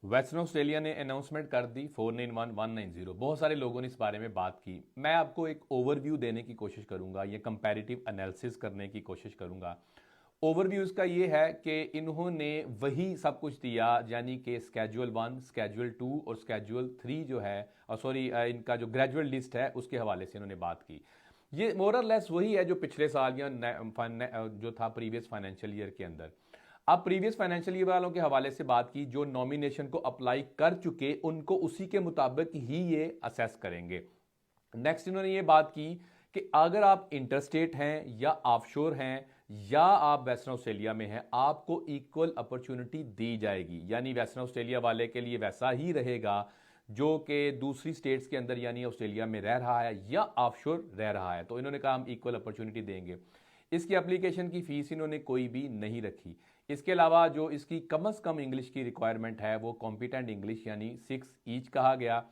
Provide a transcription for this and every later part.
Western Australia ने announcement कर दी 491-190। बहुत सारे लोगों ने इस बारे में बात की। मैं आपको एक ओवरव्यू देने की कोशिश करूंगा, ये कंपैरेटिव एनालिसिस करने की कोशिश करूंगा। ओवरव्यू इसका ये है कि इन्होंने वही सब कुछ दिया, यानी कि स्केड्यूल 1, स्केड्यूल 2 और स्केड्यूल 3 जो है, सॉरी, इनका जो ग्रेजुअल लिस्ट है उसके हवाले से इन्होंने बात की। ये मोर और लेस वही है जो पिछले साल या जो था प्रीवियस फाइनेंशियल ईयर के अंदर। अब प्रीवियस फाइनेंशियल ईयर वालों के हवाले से बात की, जो नॉमिनेशन को अप्लाई कर चुके उनको उसी के मुताबिक ही ये असेस करेंगे। नेक्स्ट इन्होंने ये बात की कि अगर आप इंटरस्टेट हैं या ऑफशोर हैं या आप वेस्टर्न ऑस्ट्रेलिया में हैं, आपको इक्वल अपॉर्चुनिटी दी जाएगी। यानी वेस्टर्न ऑस्ट्रेलिया वाले के लिए वैसा ही रहेगा जो कि दूसरी स्टेट्स के अंदर यानी ऑस्ट्रेलिया में रह रहा है या ऑफशोर रह रहा है। तो इन्होंने कहा हम इक्वल अपॉर्चुनिटी देंगे। इसकी एप्लीकेशन की फीस इन्होंने कोई भी नहीं रखी। इसके अलावा जो इसकी कम से कम इंग्लिश की रिक्वायरमेंट है वो कॉम्पिटेंट इंग्लिश यानी 6 ईच कहा गया।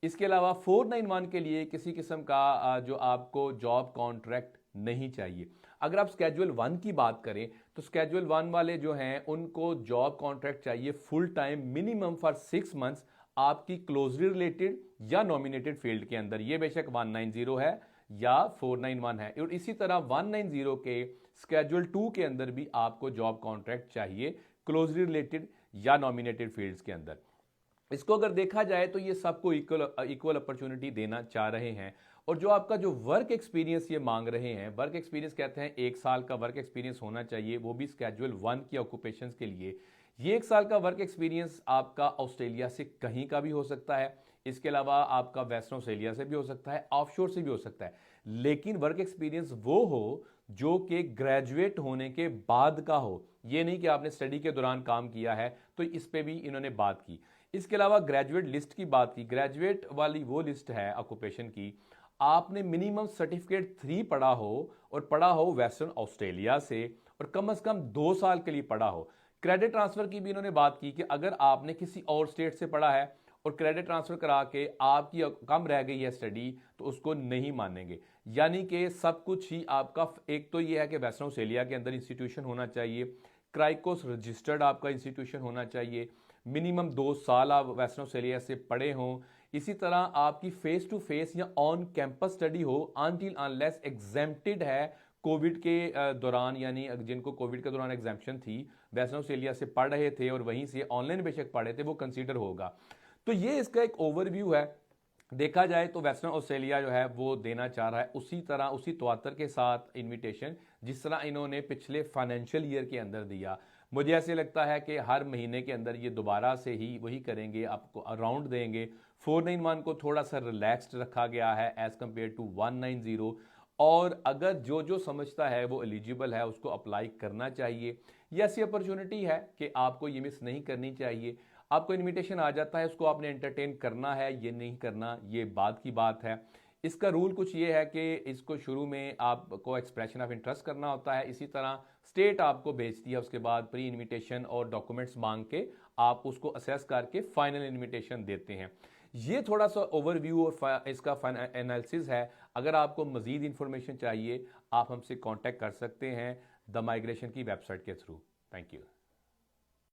इसके अलावा 491 के लिए किसी किस्म का जो आपको जॉब कॉन्ट्रैक्ट नहीं चाहिए। अगर आप स्केड्यूल 1 की बात करें तो स्केड्यूल 1 वाले जो हैं उनको जॉब कॉन्ट्रैक्ट चाहिए full time minimum for 6 months आपकी क्लोजली रिलेटेड या नॉमिनेटेड फील्ड के अंदर। ये बेशक 190 है या 491 है। और इसी तरह 190 के स्केड्यूल 2 के अंदर भी आपको जॉब कॉन्ट्रैक्ट चाहिए क्लोजली रिलेटेड या नॉमिनेटेड फील्ड्स के अंदर। इसको अगर देखा जाए तो ये सबको इक्वल अपॉर्चुनिटी देना चाह रहे हैं। और जो आपका जो वर्क एक्सपीरियंस ये मांग रहे हैं, वर्क एक्सपीरियंस कहते हैं 1 साल का वर्क एक्सपीरियंस होना चाहिए, वो भी स्केड्यूल 1 की ऑक्यूपेशंस के लिए। ये 1 साल का वर्क एक्सपीरियंस आपका ऑस्ट्रेलिया से कहीं का भी हो सकता है। इसके अलावा आपका वेस्टर्न ऑस्ट्रेलिया से भी हो सकता है, ऑफशोर से भी हो सकता है। लेकिन वर्क एक्सपीरियंस वो हो जो कि ग्रेजुएट होने के बाद का हो। ये नहीं कि आपने स्टडी के दौरान काम किया है। तो इस पे भी इन्होंने बात की। इसके अलावा ग्रेजुएट लिस्ट की बात की। ग्रेजुएट वाली वो लिस्ट है ऑक्यूपेशन की, आपने मिनिमम सर्टिफिकेट 3 पढ़ा हो और पढ़ा हो वेस्टर्न ऑस्ट्रेलिया से और कम से कम 2 साल के लिए पढ़ा हो। क्रेडिट ट्रांसफर की भी इन्होंने बात की कि अगर आपने किसी और स्टेट से पढ़ा है और क्रेडिट ट्रांसफर करा के आपकी कम रह गई है स्टडी तो उसको नहीं मानेंगे। यानी कि सब कुछ ही आपका, एक तो ये है कि वेस्टर्न ऑस्ट्रेलिया के अंदर इंस्टीट्यूशन होना चाहिए, क्राइकोस रजिस्टर्ड आपका इंस्टीट्यूशन होना चाहिए, मिनिमम 2 साल आप वेस्टर्न ऑस्ट्रेलिया से पढ़े हों। इसी तरह आपकी फेस टू फेस या ऑन कैंपस स्टडी हो अनटिल अनलेस एग्जेम्प्टेड है कोविड के दौरान, यानी जिनको कोविड के दौरान एग्जाम्पशन थी, वेस्टर्न ऑस्ट्रेलिया से पढ़ रहे थे और वहीं से ऑनलाइन बेशक पढ़े थे, वो कंसीडर होगा। तो ये इसका एक ओवरव्यू है। देखा जाए तो वेस्टर्न ऑस्ट्रेलिया जो है वो देना चाह रहा है उसी तरह उसी तवातर के साथ इनविटेशन जिस तरह इन्होंने पिछले फाइनेंशियल ईयर के अंदर दिया। मुझे ऐसे लगता है कि हर महीने के अंदर ये दोबारा से ही वही करेंगे, आपको अराउंड देंगे। 491 को थोड़ा सा रिलैक्स्ड रखा गया है एज कंपेयर टू 190। और अगर जो जो समझता है वो एलिजिबल है उसको अप्लाई करना चाहिए। ये ऐसी अपॉर्चुनिटी है कि आपको ये मिस नहीं करनी चाहिए। आपको इनविटेशन आ जाता है, उसको आपने एंटरटेन करना है, ये नहीं करना ये बात की बात है। इसका रूल कुछ ये है कि इसको शुरू में आपको एक्सप्रेशन ऑफ इंटरेस्ट करना होता है। इसी तरह स्टेट आपको भेजती है, उसके बाद प्री इनविटेशन और डॉक्यूमेंट्स मांग के आप उसको असेस करके फाइनल इनविटेशन देते हैं। ये थोड़ा सा ओवरव्यू और इसका एनालिसिस है। अगर आपको मजीद इंफॉर्मेशन चाहिए आप हमसे कांटेक्ट कर सकते हैं द माइग्रेशन की वेबसाइट के थ्रू। Thank you.